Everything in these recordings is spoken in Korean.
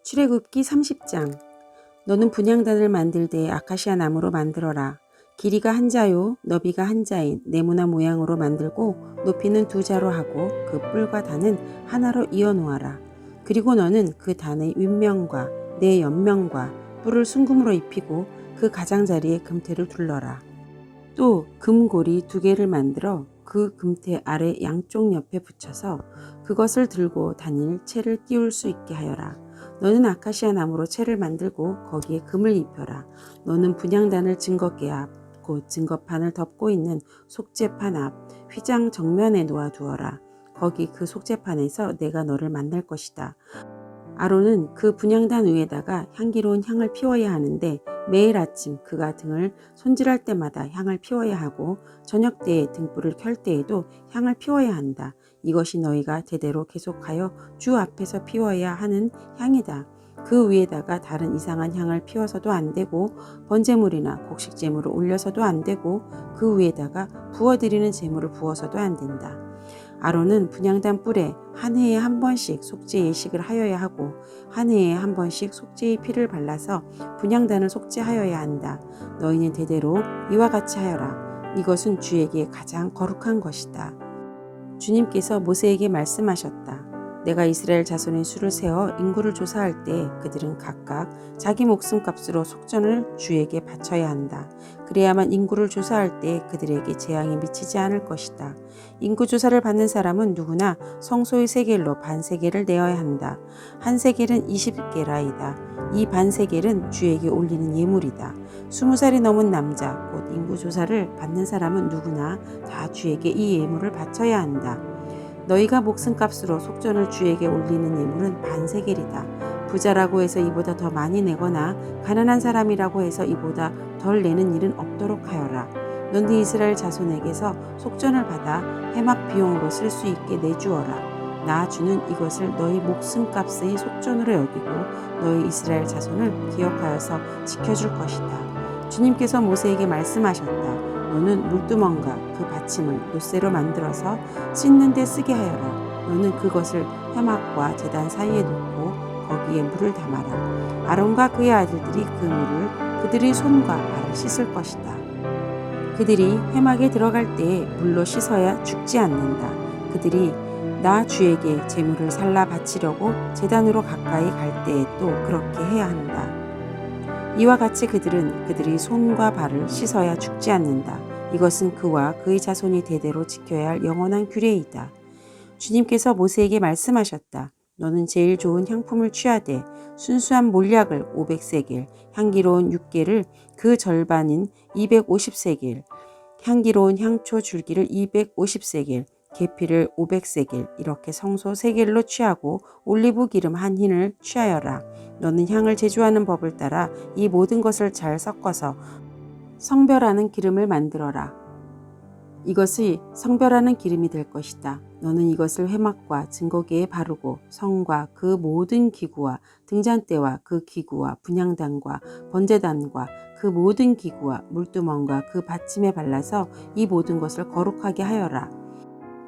출애굽기 30장. 너는 분향단을 만들 때에 아카시아 나무로 만들어라. 길이가 한 자요 너비가 한 자인 네모난 모양으로 만들고 높이는 2자로 하고 그 뿔과 단은 하나로 이어 놓아라. 그리고 너는 그 단의 윗면과 네 옆면과 뿔을 순금으로 입히고 그 가장자리에 금태를 둘러라. 또 금고리 2개를 만들어 그 금태 아래 양쪽 옆에 붙여서 그것을 들고 다닐 채를 띄울 수 있게 하여라. 너는 아카시아 나무로 채를 만들고 거기에 금을 입혀라. 너는 분향단을 증거계 앞 곧 증거판을 덮고 있는 속죄판 앞 휘장 정면에 놓아두어라. 거기 그 속죄판에서 내가 너를 만날 것이다. 아론은 그 분향단 위에다가 향기로운 향을 피워야 하는데 매일 아침 그가 등을 손질할 때마다 향을 피워야 하고 저녁 때에 등불을 켤 때에도 향을 피워야 한다. 이것이 너희가 대대로 계속하여 주 앞에서 피워야 하는 향이다. 그 위에다가 다른 이상한 향을 피워서도 안 되고 번제물이나 곡식제물을 올려서도 안 되고 그 위에다가 부어드리는 제물을 부어서도 안 된다. 아론은 분향단 뿔에 한 해에 한 번씩 속죄 예식을 하여야 하고 한 해에 한 번씩 속죄의 피를 발라서 분향단을 속죄하여야 한다. 너희는 대대로 이와 같이 하여라. 이것은 주에게 가장 거룩한 것이다. 주님께서 모세에게 말씀하셨다. 내가 이스라엘 자손의 수를 세어 인구를 조사할 때 그들은 각각 자기 목숨값으로 속전을 주에게 바쳐야 한다. 그래야만 인구를 조사할 때 그들에게 재앙이 미치지 않을 것이다. 인구 조사를 받는 사람은 누구나 성소의 세겔로 반세겔을 내어야 한다. 한 세겔은 20게라이다. 이 반세겔은 주에게 올리는 예물이다. 20살이 넘은 남자 곧 인구 조사를 받는 사람은 누구나 다 주에게 이 예물을 바쳐야 한다. 너희가 목숨값으로 속전을 주에게 올리는 예물은 반세겔이다. 부자라고 해서 이보다 더 많이 내거나 가난한 사람이라고 해서 이보다 덜 내는 일은 없도록 하여라. 너희 이스라엘 자손에게서 속전을 받아 회막 비용으로 쓸 수 있게 내주어라. 나 주는 이것을 너희 목숨값의 속전으로 여기고 너희 이스라엘 자손을 기억하여서 지켜줄 것이다. 주님께서 모세에게 말씀하셨다. 너는 물두멍과 그 받침을 노쇠로 만들어서 씻는 데 쓰게 하여라. 너는 그것을 회막과 제단 사이에 놓고 거기에 물을 담아라. 아론과 그의 아들들이 그 물을 그들의 손과 발을 씻을 것이다. 그들이 회막에 들어갈 때에 물로 씻어야 죽지 않는다. 그들이 나 주에게 제물을 살라 바치려고 제단으로 가까이 갈 때에 또 그렇게 해야 한다. 이와 같이 그들은 그들의 손과 발을 씻어야 죽지 않는다. 이것은 그와 그의 자손이 대대로 지켜야 할 영원한 규례이다. 주님께서 모세에게 말씀하셨다. 너는 제일 좋은 향품을 취하되 순수한 몰약을 500세겔, 향기로운 육개를 그 절반인 250세겔, 향기로운 향초 줄기를 250세겔, 계피를 500세겔 이렇게 성소 세겔로 취하고 올리브 기름 한 흰을 취하여라. 너는 향을 제조하는 법을 따라 이 모든 것을 잘 섞어서 성별하는 기름을 만들어라. 이것이 성별하는 기름이 될 것이다. 너는 이것을 회막과 증거계에 바르고 성과 그 모든 기구와 등잔대와 그 기구와 분향단과 번제단과 그 모든 기구와 물두멍과 그 받침에 발라서 이 모든 것을 거룩하게 하여라.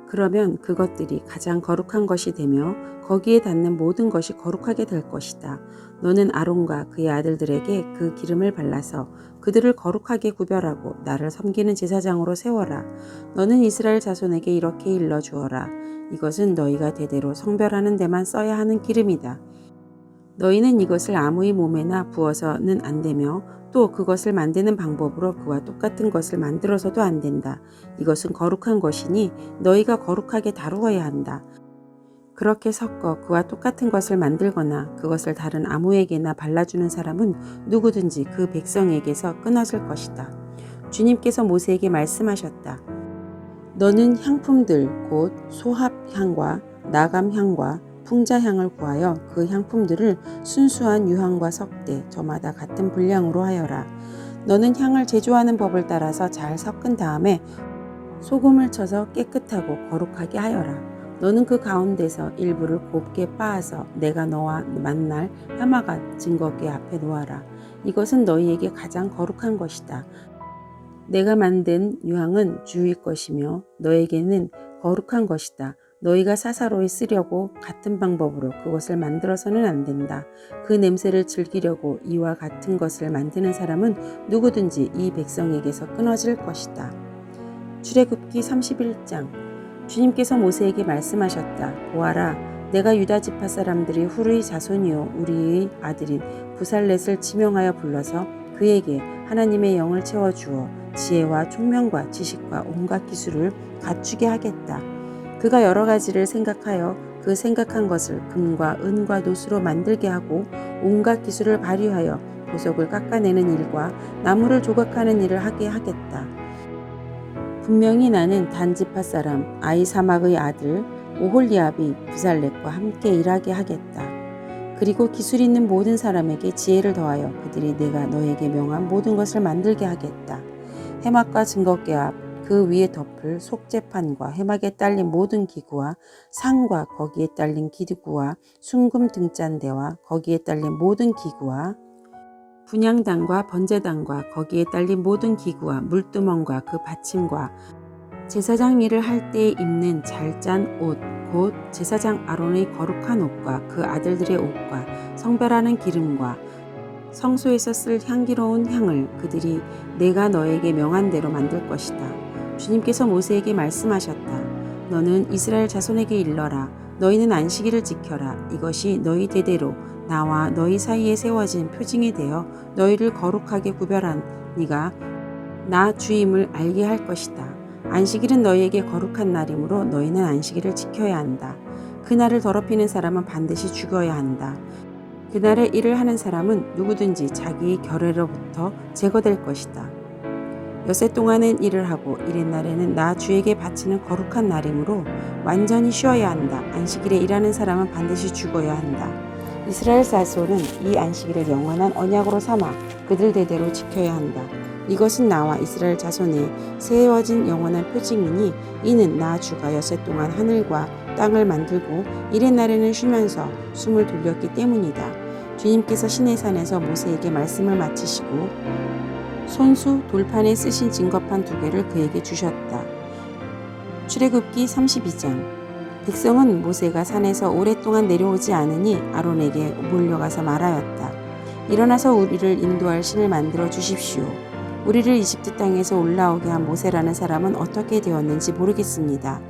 그러면 그것들이 가장 거룩한 것이 되며 거기에 닿는 모든 것이 거룩하게 될 것이다. 너는 아론과 그의 아들들에게 그 기름을 발라서 그들을 거룩하게 구별하고 나를 섬기는 제사장으로 세워라. 너는 이스라엘 자손에게 이렇게 일러주어라. 이것은 너희가 대대로 성별하는 데만 써야 하는 기름이다. 너희는 이것을 아무의 몸에나 부어서는 안 되며 또 그것을 만드는 방법으로 그와 똑같은 것을 만들어서도 안 된다. 이것은 거룩한 것이니 너희가 거룩하게 다루어야 한다. 그렇게 섞어 그와 똑같은 것을 만들거나 그것을 다른 아무에게나 발라주는 사람은 누구든지 그 백성에게서 끊어질 것이다. 주님께서 모세에게 말씀하셨다. 너는 향품들 곧 소합향과 나감향과 풍자향을 구하여 그 향품들을 순수한 유향과 섞되 저마다 같은 분량으로 하여라. 너는 향을 제조하는 법을 따라서 잘 섞은 다음에 소금을 쳐서 깨끗하고 거룩하게 하여라. 너는 그 가운데서 일부를 곱게 빻아서 내가 너와 만날 회막과 증거계 앞에 놓아라. 이것은 너희에게 가장 거룩한 것이다. 내가 만든 유향은 주의 것이며 너에게는 거룩한 것이다. 너희가 사사로이 쓰려고 같은 방법으로 그것을 만들어서는 안 된다. 그 냄새를 즐기려고 이와 같은 것을 만드는 사람은 누구든지 이 백성에게서 끊어질 것이다. 출애굽기 31장. 주님께서 모세에게 말씀하셨다. 보아라, 내가 유다 지파 사람들이 후르의 자손이요 우리의 아들인 부살렛을 지명하여 불러서 그에게 하나님의 영을 채워주어 지혜와 총명과 지식과 온갖 기술을 갖추게 하겠다. 그가 여러 가지를 생각하여 그 생각한 것을 금과 은과 노수로 만들게 하고 온갖 기술을 발휘하여 보석을 깎아내는 일과 나무를 조각하는 일을 하게 하겠다. 분명히 나는 단 지파 사람 아히사막의 아들 오홀리압이 부살렛과 함께 일하게 하겠다. 그리고 기술 있는 모든 사람에게 지혜를 더하여 그들이 내가 너에게 명한 모든 것을 만들게 하겠다. 해막과 증거궤압, 그 위에 덮을 속재판과 해막에 딸린 모든 기구와 상과 거기에 딸린 기구와 순금 등잔대와 거기에 딸린 모든 기구와 분향단과 번제단과 거기에 딸린 모든 기구와 물두멍과 그 받침과 제사장 일을 할 때 입는 잘 짠 옷, 곧 제사장 아론의 거룩한 옷과 그 아들들의 옷과 성별하는 기름과 성소에서 쓸 향기로운 향을 그들이 내가 너에게 명한 대로 만들 것이다. 주님께서 모세에게 말씀하셨다. 너는 이스라엘 자손에게 일러라. 너희는 안식일을 지켜라. 이것이 너희 대대로 나와 너희 사이에 세워진 표징이 되어 너희를 거룩하게 구별한 네가 나 주임을 알게 할 것이다. 안식일은 너희에게 거룩한 날이므로 너희는 안식일을 지켜야 한다. 그날을 더럽히는 사람은 반드시 죽어야 한다. 그날에 일을 하는 사람은 누구든지 자기 결례로부터 제거될 것이다. 엿새 동안은 일을 하고 이튿날에는 나 주에게 바치는 거룩한 날이므로 완전히 쉬어야 한다. 안식일에 일하는 사람은 반드시 죽어야 한다. 이스라엘 자손은 이 안식일을 영원한 언약으로 삼아 그들 대대로 지켜야 한다. 이것은 나와 이스라엘 자손에 세워진 영원한 표징이니 이는 나 주가 엿새 동안 하늘과 땅을 만들고 이튿날에는 쉬면서 숨을 돌렸기 때문이다. 주님께서 시내산에서 모세에게 말씀을 마치시고 손수 돌판에 쓰신 증거판 2개를 그에게 주셨다. 출애굽기 32장. 백성은 모세가 산에서 오랫동안 내려오지 않으니 아론에게 몰려가서 말하였다. 일어나서 우리를 인도할 신을 만들어 주십시오. 우리를 이집트 땅에서 올라오게 한 모세라는 사람은 어떻게 되었는지 모르겠습니다.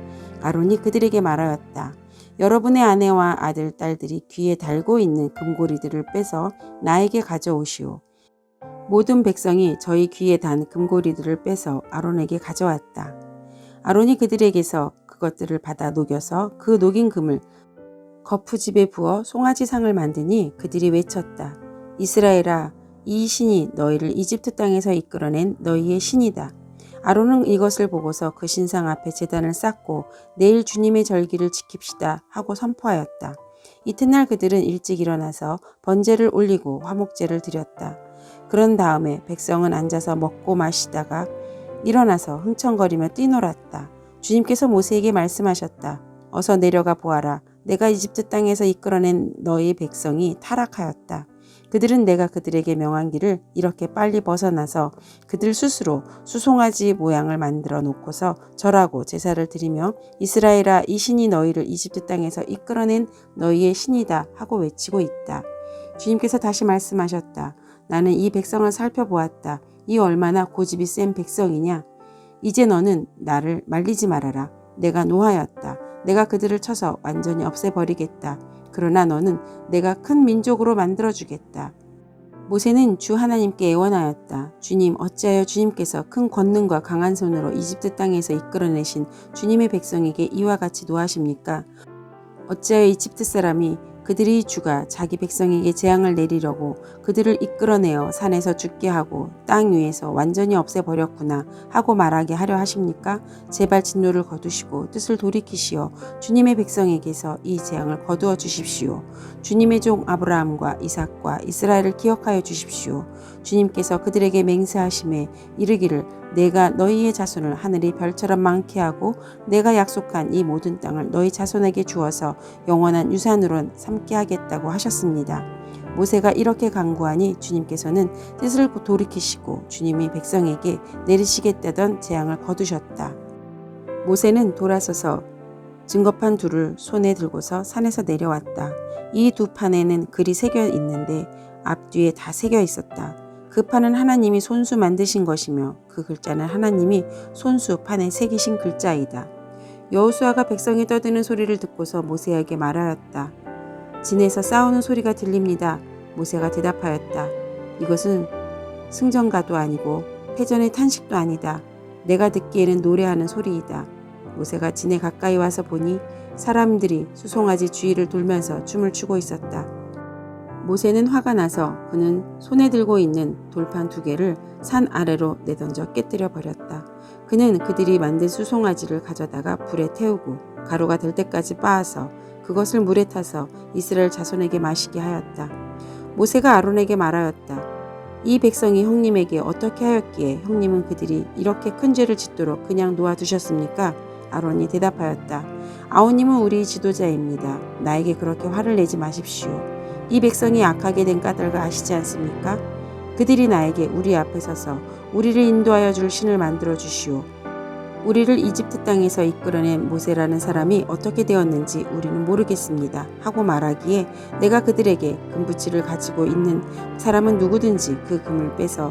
아론이 그들에게 말하였다. 여러분의 아내와 아들, 딸들이 귀에 달고 있는 금고리들을 빼서 나에게 가져오시오. 모든 백성이 저희 귀에 단 금고리들을 빼서 아론에게 가져왔다. 아론이 그들에게서 그것들을 받아 녹여서 그 녹인 금을 거푸집에 부어 송아지상을 만드니 그들이 외쳤다. 이스라엘아, 이 신이 너희를 이집트 땅에서 이끌어낸 너희의 신이다. 아론은 이것을 보고서 그 신상 앞에 제단을 쌓고 내일 주님의 절기를 지킵시다 하고 선포하였다. 이튿날 그들은 일찍 일어나서 번제를 올리고 화목제를 드렸다. 그런 다음에 백성은 앉아서 먹고 마시다가 일어나서 흥청거리며 뛰놀았다. 주님께서 모세에게 말씀하셨다. 어서 내려가 보아라. 내가 이집트 땅에서 이끌어낸 너희 백성이 타락하였다. 그들은 내가 그들에게 명한 길을 이렇게 빨리 벗어나서 그들 스스로 수송아지 모양을 만들어 놓고서 절하고 제사를 드리며 이스라엘아, 이 신이 너희를 이집트 땅에서 이끌어낸 너희의 신이다 하고 외치고 있다. 주님께서 다시 말씀하셨다. 나는 이 백성을 살펴보았다. 이 얼마나 고집이 센 백성이냐. 이제 너는 나를 말리지 말아라. 내가 노하였다. 내가 그들을 쳐서 완전히 없애버리겠다. 그러나 너는 내가 큰 민족으로 만들어주겠다. 모세는 주 하나님께 애원하였다. 주님, 어찌하여 주님께서 큰 권능과 강한 손으로 이집트 땅에서 이끌어내신 주님의 백성에게 이와 같이 노하십니까? 어찌하여 이집트 사람이 그들이 주가 자기 백성에게 재앙을 내리려고 그들을 이끌어내어 산에서 죽게 하고 땅 위에서 완전히 없애버렸구나 하고 말하게 하려 하십니까? 제발 진노를 거두시고 뜻을 돌이키시어 주님의 백성에게서 이 재앙을 거두어 주십시오. 주님의 종 아브라함과 이삭과 이스라엘을 기억하여 주십시오. 주님께서 그들에게 맹세하심에 이르기를 내가 너희의 자손을 하늘의 별처럼 많게 하고 내가 약속한 이 모든 땅을 너희 자손에게 주어서 영원한 유산으로 삼게 하겠다고 하셨습니다. 모세가 이렇게 간구하니 주님께서는 뜻을 돌이키시고 주님이 백성에게 내리시겠다던 재앙을 거두셨다. 모세는 돌아서서 증거판 둘을 손에 들고서 산에서 내려왔다. 이 두 판에는 글이 새겨 있는데 앞뒤에 다 새겨 있었다. 그 판은 하나님이 손수 만드신 것이며 그 글자는 하나님이 손수 판에 새기신 글자이다. 여호수아가 백성이 떠드는 소리를 듣고서 모세에게 말하였다. 진에서 싸우는 소리가 들립니다. 모세가 대답하였다. 이것은 승전가도 아니고 패전의 탄식도 아니다. 내가 듣기에는 노래하는 소리이다. 모세가 진에 가까이 와서 보니 사람들이 수송아지 주위를 돌면서 춤을 추고 있었다. 모세는 화가 나서 그는 손에 들고 있는 돌판 2개를 산 아래로 내던져 깨뜨려 버렸다. 그는 그들이 만든 수송아지를 가져다가 불에 태우고 가루가 될 때까지 빻아서 그것을 물에 타서 이스라엘 자손에게 마시게 하였다. 모세가 아론에게 말하였다. 이 백성이 형님에게 어떻게 하였기에 형님은 그들이 이렇게 큰 죄를 짓도록 그냥 놓아두셨습니까? 아론이 대답하였다. 아우님은 우리 지도자입니다. 나에게 그렇게 화를 내지 마십시오. 이 백성이 악하게 된 까닭을 아시지 않습니까? 그들이 나에게 우리 앞에 서서 우리를 인도하여 줄 신을 만들어 주시오. 우리를 이집트 땅에서 이끌어낸 모세라는 사람이 어떻게 되었는지 우리는 모르겠습니다. 하고 말하기에 내가 그들에게 금붙이를 가지고 있는 사람은 누구든지 그 금을 빼서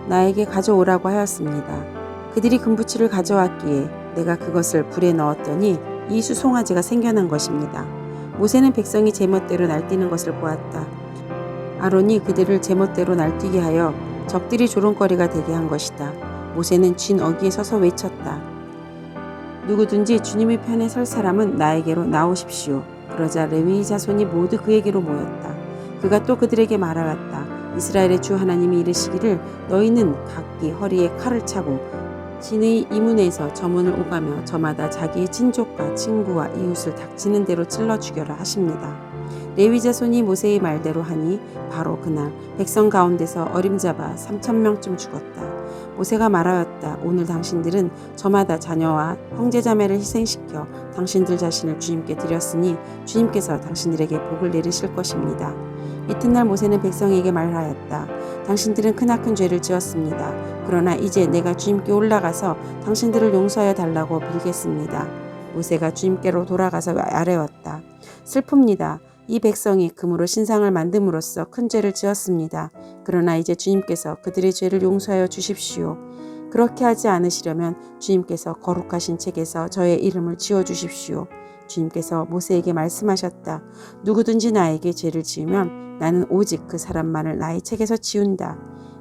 나에게 가져오라고 하였습니다. 그들이 금붙이를 가져왔기에 내가 그것을 불에 넣었더니 이 수송아지가 생겨난 것입니다. 모세는 백성이 제멋대로 날뛰는 것을 보았다. 아론이 그들을 제멋대로 날뛰게 하여 적들이 조롱거리가 되게 한 것이다. 모세는 쥔 어귀에 서서 외쳤다. 누구든지 주님의 편에 설 사람은 나에게로 나오십시오. 그러자 레위 자손이 모두 그에게로 모였다. 그가 또 그들에게 말하였다. 이스라엘의 주 하나님이 이르시기를 너희는 각기 허리에 칼을 차고 진의 이문에서 저문을 오가며 저마다 자기의 친족과 친구와 이웃을 닥치는 대로 찔러 죽여라 하십니다. 레위 자손이 모세의 말대로 하니 바로 그날 백성 가운데서 어림잡아 3,000명쯤 죽었다. 모세가 말하였다. 오늘 당신들은 저마다 자녀와 형제자매를 희생시켜 당신들 자신을 주님께 드렸으니 주님께서 당신들에게 복을 내리실 것입니다. 이튿날 모세는 백성에게 말하였다. 당신들은 크나큰 죄를 지었습니다. 그러나 이제 내가 주님께 올라가서 당신들을 용서하여 달라고 빌겠습니다. 모세가 주님께로 돌아가서 아뢰었다. 슬픕니다. 이 백성이 금으로 신상을 만듦으로써 큰 죄를 지었습니다. 그러나 이제 주님께서 그들의 죄를 용서하여 주십시오. 그렇게 하지 않으시려면 주님께서 거룩하신 책에서 저의 이름을 지워주십시오. 주님께서 모세에게 말씀하셨다. 누구든지 나에게 죄를 지으면 나는 오직 그 사람만을 나의 책에서 지운다.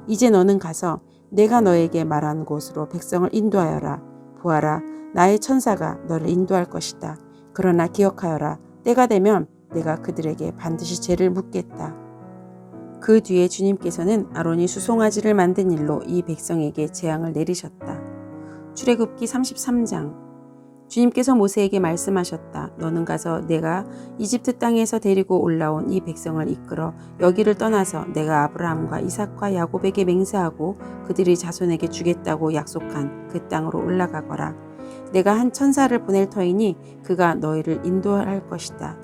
이제 너는 가서 내가 너에게 말한 곳으로 백성을 인도하여라. 보아라, 나의 천사가 너를 인도할 것이다. 그러나 기억하여라. 때가 되면 내가 그들에게 반드시 죄를 묻겠다. 그 뒤에 주님께서는 아론이 수송아지를 만든 일로 이 백성에게 재앙을 내리셨다. 출애굽기 33장. 주님께서 모세에게 말씀하셨다. 너는 가서 내가 이집트 땅에서 데리고 올라온 이 백성을 이끌어 여기를 떠나서 내가 아브라함과 이삭과 야곱에게 맹세하고 그들의 자손에게 주겠다고 약속한 그 땅으로 올라가거라. 내가 한 천사를 보낼 터이니 그가 너희를 인도할 것이다.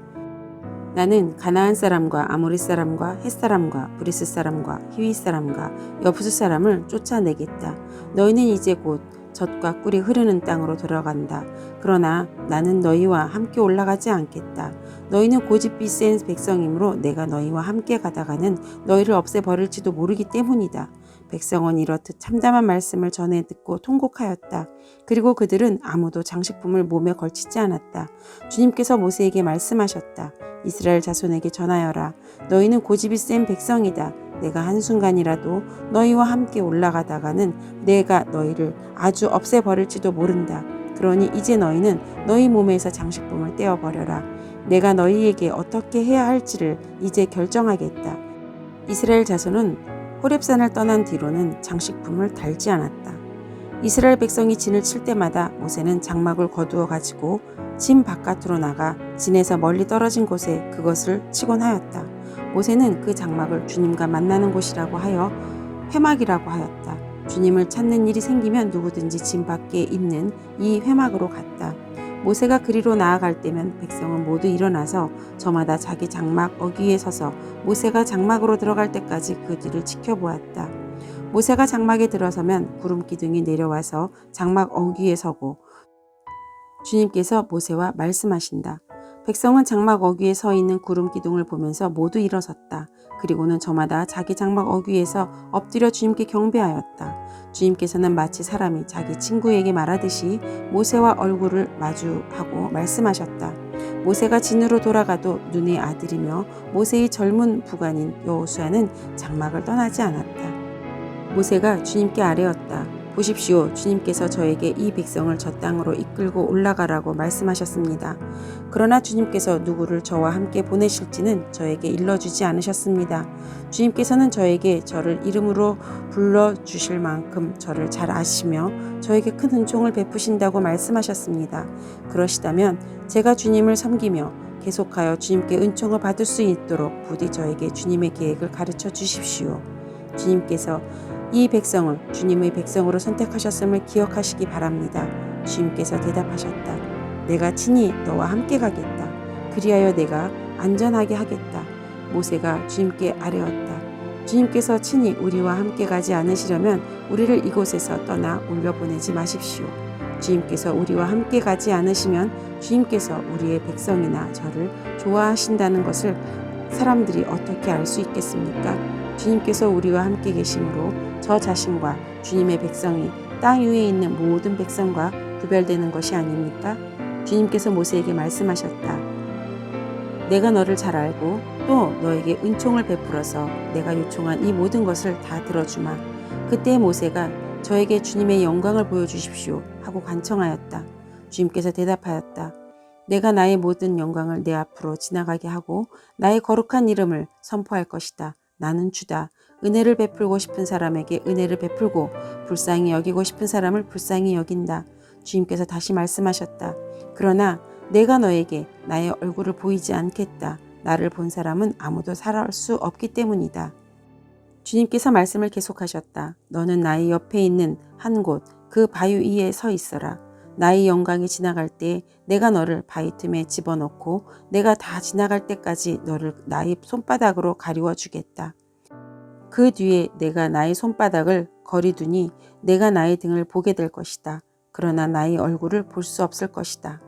나는 가나안 사람과 아모리 사람과 헷 사람과 브리스 사람과 히위 사람과 여부스 사람을 쫓아내겠다. 너희는 이제 곧 젖과 꿀이 흐르는 땅으로 들어간다. 그러나 나는 너희와 함께 올라가지 않겠다. 너희는 고집이 센 백성이므로 내가 너희와 함께 가다가는 너희를 없애버릴지도 모르기 때문이다. 백성은 이렇듯 참담한 말씀을 전해 듣고 통곡하였다. 그리고 그들은 아무도 장식품을 몸에 걸치지 않았다. 주님께서 모세에게 말씀하셨다. 이스라엘 자손에게 전하여라. 너희는 고집이 센 백성이다. 내가 한순간이라도 너희와 함께 올라가다가는 내가 너희를 아주 없애버릴지도 모른다. 그러니 이제 너희는 너희 몸에서 장식품을 떼어버려라. 내가 너희에게 어떻게 해야 할지를 이제 결정하겠다. 이스라엘 자손은 호렙산을 떠난 뒤로는 장식품을 달지 않았다. 이스라엘 백성이 진을 칠 때마다 모세는 장막을 거두어 가지고 진 바깥으로 나가 진에서 멀리 떨어진 곳에 그것을 치곤 하였다. 모세는 그 장막을 주님과 만나는 곳이라고 하여 회막이라고 하였다. 주님을 찾는 일이 생기면 누구든지 진 밖에 있는 이 회막으로 갔다. 모세가 그리로 나아갈 때면 백성은 모두 일어나서 저마다 자기 장막 어귀에 서서 모세가 장막으로 들어갈 때까지 그 뒤를 지켜보았다. 모세가 장막에 들어서면 구름 기둥이 내려와서 장막 어귀에 서고 주님께서 모세와 말씀하신다. 백성은 장막 어귀에 서 있는 구름 기둥을 보면서 모두 일어섰다. 그리고는 저마다 자기 장막 어귀에서 엎드려 주님께 경배하였다. 주님께서는 마치 사람이 자기 친구에게 말하듯이 모세와 얼굴을 마주하고 말씀하셨다. 모세가 진으로 돌아가도 눈의 아들이며 모세의 젊은 부관인 여호수아는 장막을 떠나지 않았다. 모세가 주님께 아뢰었다. 보십시오. 주님께서 저에게 이 백성을 저 땅으로 이끌고 올라가라고 말씀하셨습니다. 그러나 주님께서 누구를 저와 함께 보내실지는 저에게 일러주지 않으셨습니다. 주님께서는 저에게 저를 이름으로 불러주실 만큼 저를 잘 아시며 저에게 큰 은총을 베푸신다고 말씀하셨습니다. 그러시다면 제가 주님을 섬기며 계속하여 주님께 은총을 받을 수 있도록 부디 저에게 주님의 계획을 가르쳐 주십시오. 주님께서 이 백성을 주님의 백성으로 선택하셨음을 기억하시기 바랍니다. 주님께서 대답하셨다. 내가 친히 너와 함께 가겠다. 그리하여 내가 안전하게 하겠다. 모세가 주님께 아뢰었다. 주님께서 친히 우리와 함께 가지 않으시려면 우리를 이곳에서 떠나 올려보내지 마십시오. 주님께서 우리와 함께 가지 않으시면 주님께서 우리의 백성이나 저를 좋아하신다는 것을 사람들이 어떻게 알 수 있겠습니까? 주님께서 우리와 함께 계심으로 저 자신과 주님의 백성이 땅 위에 있는 모든 백성과 구별되는 것이 아닙니까? 주님께서 모세에게 말씀하셨다. 내가 너를 잘 알고 또 너에게 은총을 베풀어서 내가 요청한 이 모든 것을 다 들어주마. 그때 모세가 저에게 주님의 영광을 보여주십시오 하고 간청하였다. 주님께서 대답하였다. 내가 나의 모든 영광을 내 앞으로 지나가게 하고 나의 거룩한 이름을 선포할 것이다. 나는 주다. 은혜를 베풀고 싶은 사람에게 은혜를 베풀고 불쌍히 여기고 싶은 사람을 불쌍히 여긴다. 주님께서 다시 말씀하셨다. 그러나 내가 너에게 나의 얼굴을 보이지 않겠다. 나를 본 사람은 아무도 살아올 수 없기 때문이다. 주님께서 말씀을 계속하셨다. 너는 나의 옆에 있는 한 곳, 그 바위 위에 서 있어라. 나의 영광이 지나갈 때 내가 너를 바위 틈에 집어넣고 내가 다 지나갈 때까지 너를 나의 손바닥으로 가리워 주겠다. 그 뒤에 내가 나의 손바닥을 거리두니 내가 나의 등을 보게 될 것이다. 그러나 나의 얼굴을 볼 수 없을 것이다.